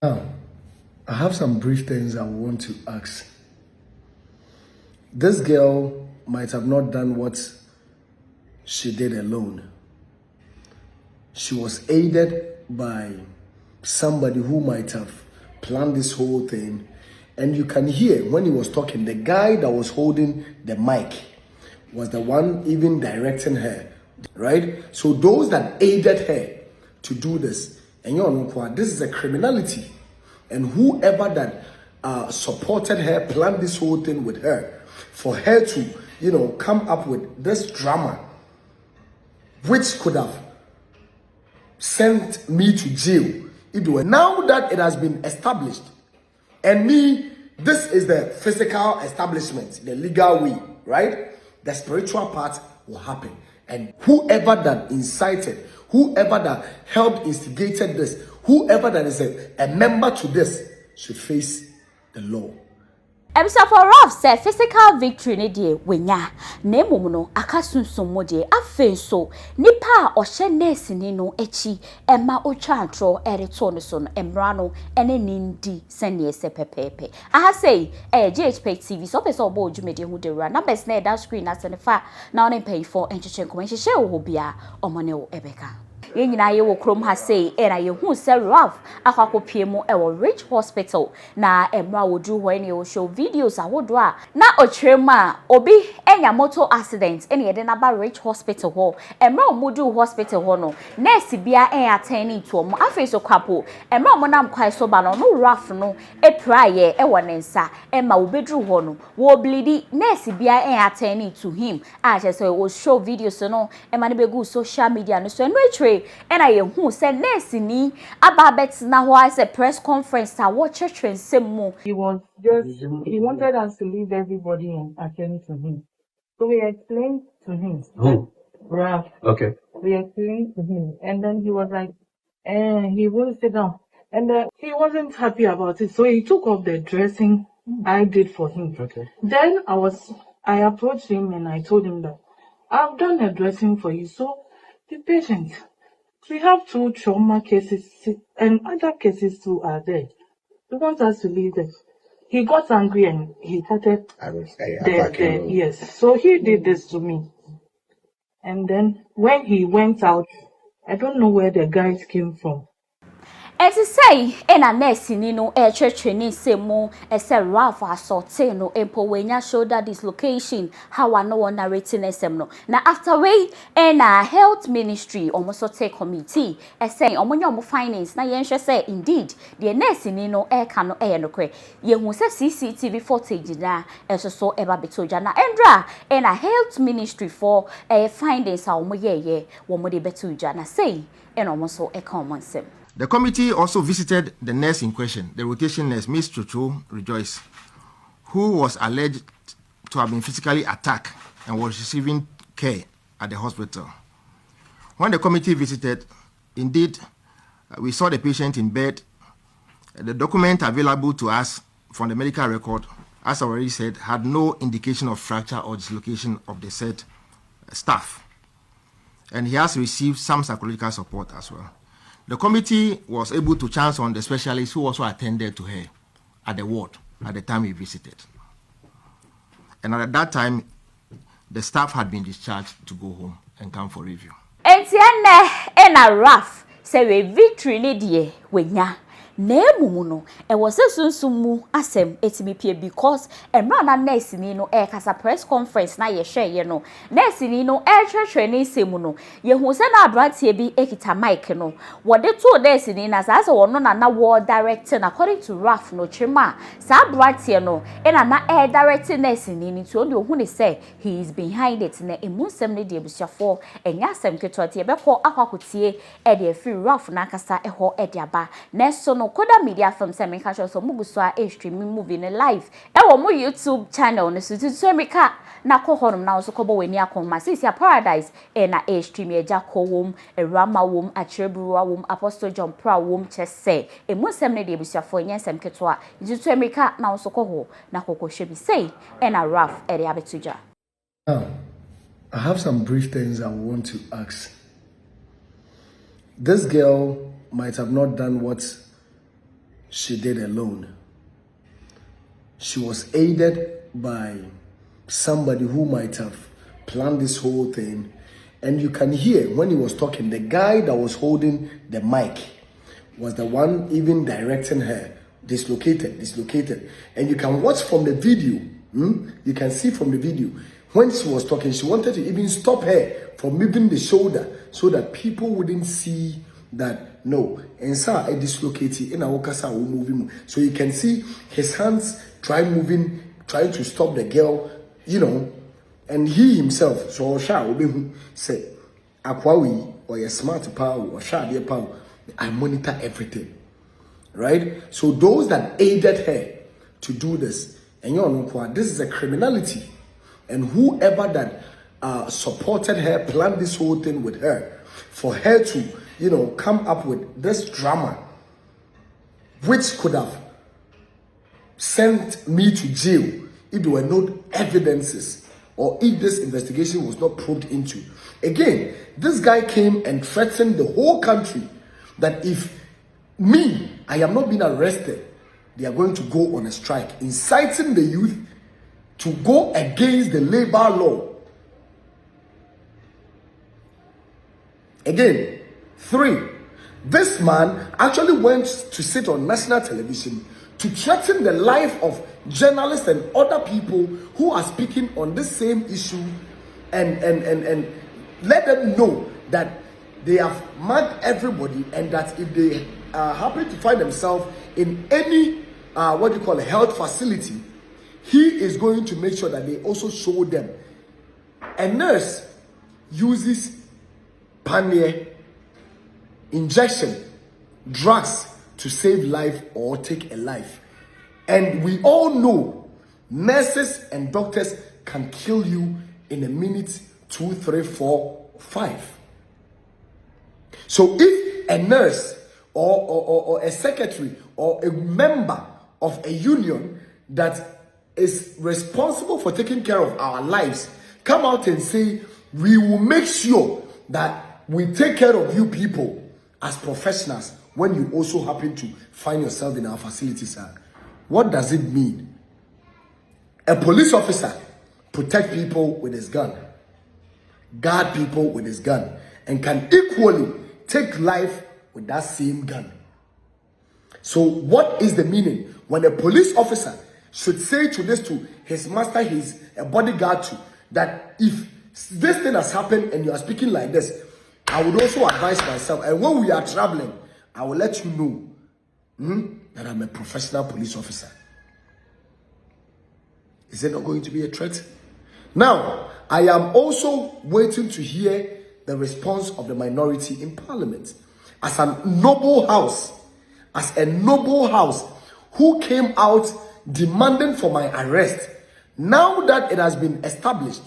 Now, I have some brief things I want to ask. This girl might have not done what she did alone. She was aided by somebody who might have planned this whole thing. And you can hear when he was talking, the guy that was holding the mic was the one even directing her, right? So those that aided her to do this, and you know, this is a criminality. And whoever that supported her, planned this whole thing with her, for her to, come up with this drama, which could have sent me to jail. Now that it has been established, and this is the physical establishment, the legal way, right? The spiritual part will happen. And whoever that incited, whoever that helped instigated this, whoever that is a member to this should face the law. Exp0sed say physical victory ne die wenya na emom no aka sunsun mo die afen so nipa a ohye nurse ni no echi ema otwa antro ereto no so no emra no ene nindi sene ese pepepe aha say GhPage TV so pese obo odwumede hu de ra numbers na that screen asenefa na on pay for encheche nkomenhyehe wo bia omone wo ebeka yenyina ye wo krom ha sei era ye hu se Ralph akwakopie mu e wo Rich Hospital na emra wodu ho ene wo show videos awodo a na otwrema obi enya motor accident ene ye de na ba Rich Hospital ho emra omudu hospital ho no nurse bia en attend to omo afeso kwapo emra omo nam kwai so ba no Ralph no epraye e wo nensa emma obedru ho no wo bleedi nurse bia en attend to him a je so wo show videos no emma ne begu social media no so no etwe and I who said nurse ni ababet na ho as a press conference I watch church and semo. He wanted us to leave everybody and attend to him. So we explained to him. Ralph. Okay. We explained to him. And then he was like, he wouldn't sit down. And he wasn't happy about it. So he took off the dressing I did for him. Okay. Then I approached him and I told him that I've done a dressing for you. So be patient. We have 2 trauma cases and other cases too are there. We want us to leave them. He got angry and he started yes. So he did this to me. And then when he went out, I don't know where the guys came from. As I say, ena nurse ni no church ni semo ese Ralph Assault no empo wenya shoulder dislocation how I know narrating esem no na after way ena health ministry almost take committee ese omonyo omo finance na yenhwe say indeed the nurse ni no ka no no kwe yehu say CCTV footage na so eba betoja na endra ena health ministry for findings a omo ye wo mo de betoja na say ena omo so common nsem. The committee also visited the nurse in question, the rotation nurse, Miss Chuchu Rejoice, who was alleged to have been physically attacked and was receiving care at the hospital. When the committee visited, indeed, we saw the patient in bed. The document available to us from the medical record, as I already said, had no indication of fracture or dislocation of the said staff. And he has received some psychological support as well. The committee was able to chance on the specialist who also attended to her at the ward at the time we visited. And at that time, the staff had been discharged to go home and come for review. Entienne ena Ralph say we victory ne die wenya na emumu no e was sunsumu asem etibipie because emra na nurse ni no kasa press conference na ye hwe no nurse ni no hwehwe ni semu no ye hu se na abrantie bi ekita mic no wode to nurse ni na sa wono na ward director according to Ralph no chima sa abrantie no na director nurse ni to onde ohu ne say he is behind it na emunsem ne de busuafo enya asem ketote ye beko akwakotie de free Ralph na kasa eho de aba na so no Koda Media Film Semi Catch so muguswa streaming movie in live. Ewo mo YouTube channel ne so tutuemika na kohonum na so kobo weni akoma sisi paradise na stream eja kowom erama wom achebuwa wom Apostle John Pra wom chese emusem ne de busuafo nyensem ketwa tutuemika na so koho na kokohwe bi sei na Ralph ere abetuja. Now, I have some brief things I want to ask. This girl might have not done what she did alone. She was aided by somebody who might have planned this whole thing. And you can hear when he was talking, the guy that was holding the mic was the one even directing her. Dislocated. And you can watch from the video. You can see from the video. When she was talking, she wanted to even stop her from moving the shoulder so that people wouldn't see that, no. And so I dislocated in our casa moving. So you can see his hands trying to stop the girl, and he himself, so say, Akwawi or a smart power or Shadia power, I monitor everything. Right? So those that aided her to do this, and this is a criminality. And whoever that supported her, planned this whole thing with her, for her to, come up with this drama, which could have sent me to jail if there were no evidences or if this investigation was not probed into. Again, this guy came and threatened the whole country that if I am not being arrested, they are going to go on a strike, inciting the youth to go against the labor law. Again, 3, this man actually went to sit on national television to threaten the life of journalists and other people who are speaking on this same issue and let them know that they have marked everybody, and that if they happen to find themselves in any health facility, he is going to make sure that they also show them. A nurse uses panier, injection, drugs to save life or take a life. And we all know nurses and doctors can kill you in a minute, 2, 3, 4, 5. So if a nurse or a secretary or a member of a union that is responsible for taking care of our lives come out and say, we will make sure that we take care of you people as professionals when you also happen to find yourself in our facilities, what does it mean? A police officer protect people with his gun, guard people with his gun, and can equally take life with that same gun. So what is the meaning when a police officer should say to his master, he's a bodyguard to, that if this thing has happened and you are speaking like this, I would also advise myself, and when we are traveling, I will let you know that I'm a professional police officer. Is it not going to be a threat? Now, I am also waiting to hear the response of the minority in parliament. As a noble house who came out demanding for my arrest, now that it has been established,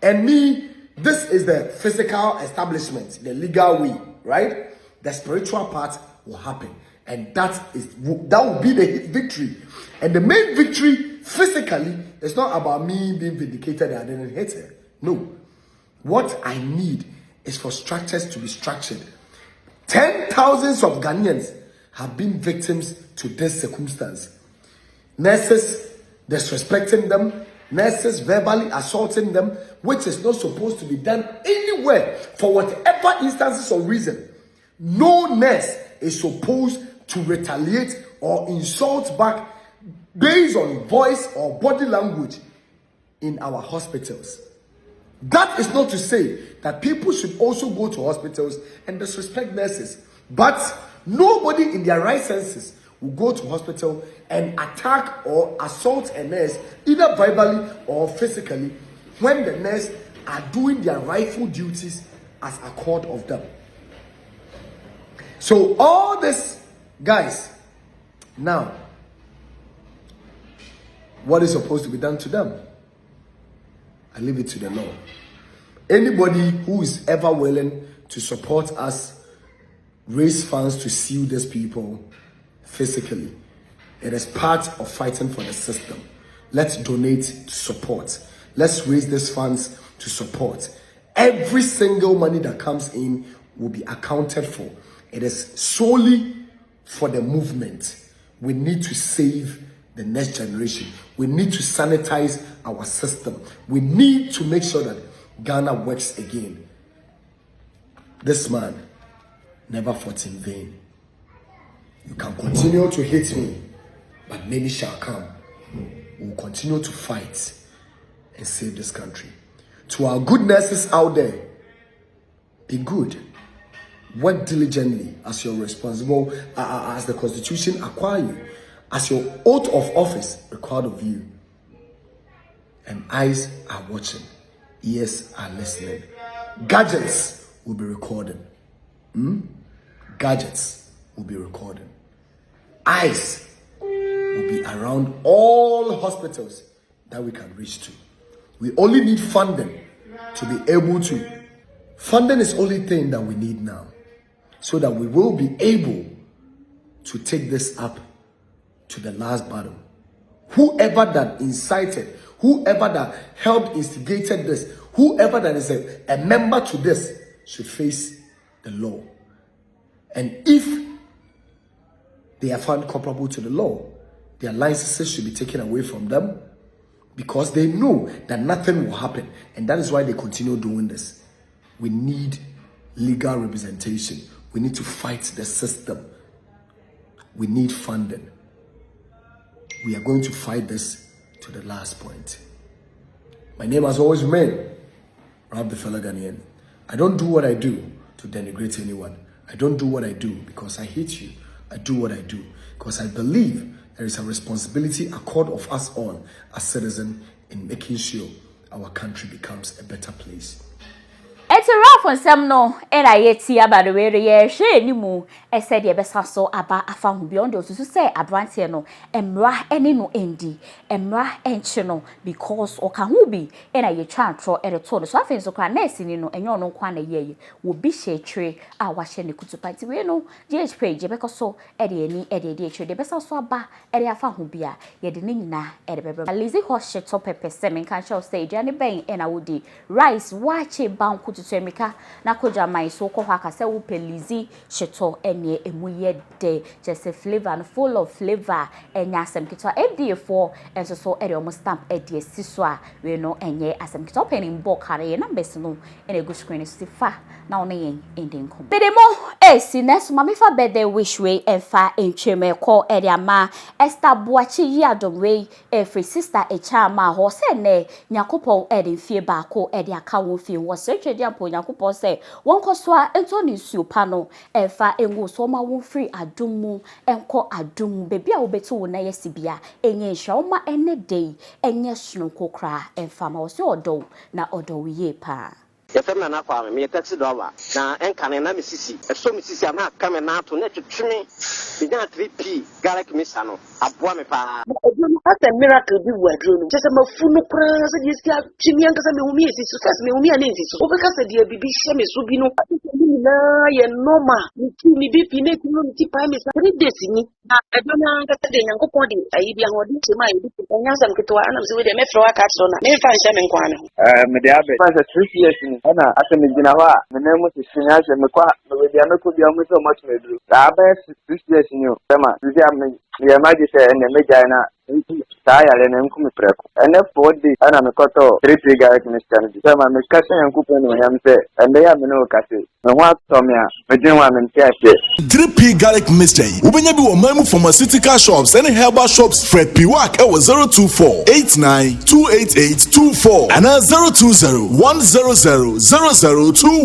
and this is the physical establishment, the legal way, right? The spiritual part will happen, and that will be the victory. And the main victory physically is not about me being vindicated that I didn't hit her. No. What I need is for structures to be structured. 10,000s of Ghanaians have been victims to this circumstance. Nurses disrespecting them, nurses verbally assaulting them, which is not supposed to be done anywhere for whatever instances or reason. No nurse is supposed to retaliate or insult back based on voice or body language in our hospitals. That is not to say that people should also go to hospitals and disrespect nurses. But nobody in their right senses will go to hospital and attack or assault a nurse, either verbally or physically, when the nurse are doing their rightful duties as a court of them. So all this, guys, now, what is supposed to be done to them? I leave it to the law. Anybody who is ever willing to support us, raise funds to sue these people physically, it is part of fighting for the system. Let's donate to support. Let's raise these funds to support. Every single money that comes in will be accounted for. It is solely for the movement. We need to save the next generation. We need to sanitize our system. We need to make sure that Ghana works again. This man never fought in vain. You can continue to hate me, but many shall come. We will continue to fight and save this country. To our good nurses out there, be good. Work diligently as you're responsible, as the Constitution acquire you, as your oath of office required of you. And eyes are watching, ears are listening. Gadgets will be recording. Gadgets will be recording. Eyes will be around all hospitals that we can reach to. We only need funding to be able to. Funding is the only thing that we need now, so that we will be able to take this up to the last battle. Whoever that incited, whoever that helped instigated this, whoever that is a member to this should face the law. And if they are found comparable to the law, their licenses should be taken away from them, because they know that nothing will happen. And that is why they continue doing this. We need legal representation. We need to fight the system. We need funding. We are going to fight this to the last point. My name has always remained Rab the fellow Ghanaian. I don't do what I do to denigrate anyone. I don't do what I do because I hate you. I do what I do because I believe there is a responsibility accorded of us all as citizens in making sure our country becomes a better place. It's a rough on some no, and I yet see about the way she anymore. I said, the best so about a found beyond those to say a brantiano, and ra any no endi, and ra and channel, because or can who be, and I ye try at a total so I think so can nursing, you know, and you're no quan a year will be shade tray. I wash any good to party, we know, GhPage, because so Eddie, the best so about Eddie I found who be a yet nina at a lazy horse shit top pepper, semen can shall say Johnny Bain and I would rice, watch a bound to Semika, Nakoja, my so called Hakasa, Pelizi, Sheto, and ye emuye de, just a flavor and full of flavor, and yasam kito, FD4, and so Eddie almost stamp Eddie Siswa, we know, and ye as I'm opening book, and a number no, and a good screen is stifa, now name in the income. Bedemo, siness, mammy for bed they wish way, and far in chime call Eddie Ma, Esther Boachi Yadom way, every sister a charma, horse and ne, Nyakopo Eddie fear bako, Eddie account fee was search Jampo Nyakopo say, one coswa Anthony Su pano, and far and go so ma free adumu, and call adum, baby, I'll be to na yesibia, and ye shawma any day, and yes, no cocra, and farmer was your do, na odo ye pa. Yefem na kwa me taxi driver na enka na misisi so misisi ama kame na to na twetwe binya 3p garlic misa no aboa me pa That's a miracle be wadro just a mafunu kra so dey sia twimi ankasa me humi esi so me humi ana esi so obeka se dey bibi hye me so bi no na ye normal mi bibi na ti no ti pa me sa 3 days ni na edona ankasa dey Nyankopon dey ayi bi ahodi che ma yi enya sam ketwa ana se we dey me fro aka so na me fa hye me nkwa no me dey abe fa 3 years ni ana ase me gina wa me na mu sinya hye me kwa me dey ameko bi amu so much me dru da ba 6 years ni o tema di am ye ma di se ene me jaina Tayale na nkumi preko. Ene 4 days ana mekoto 3 garlic mixture ni. Sema me kase yankupo ni yamse. Ende ya me no kase. Me wa tomia. Me jinwa me ntiache. 3P garlic mixture. Ubenya bi wo mamu pharmaceutical shops and herbal shops Fred Piwak e 024 89 288 24 and 020 100 0021.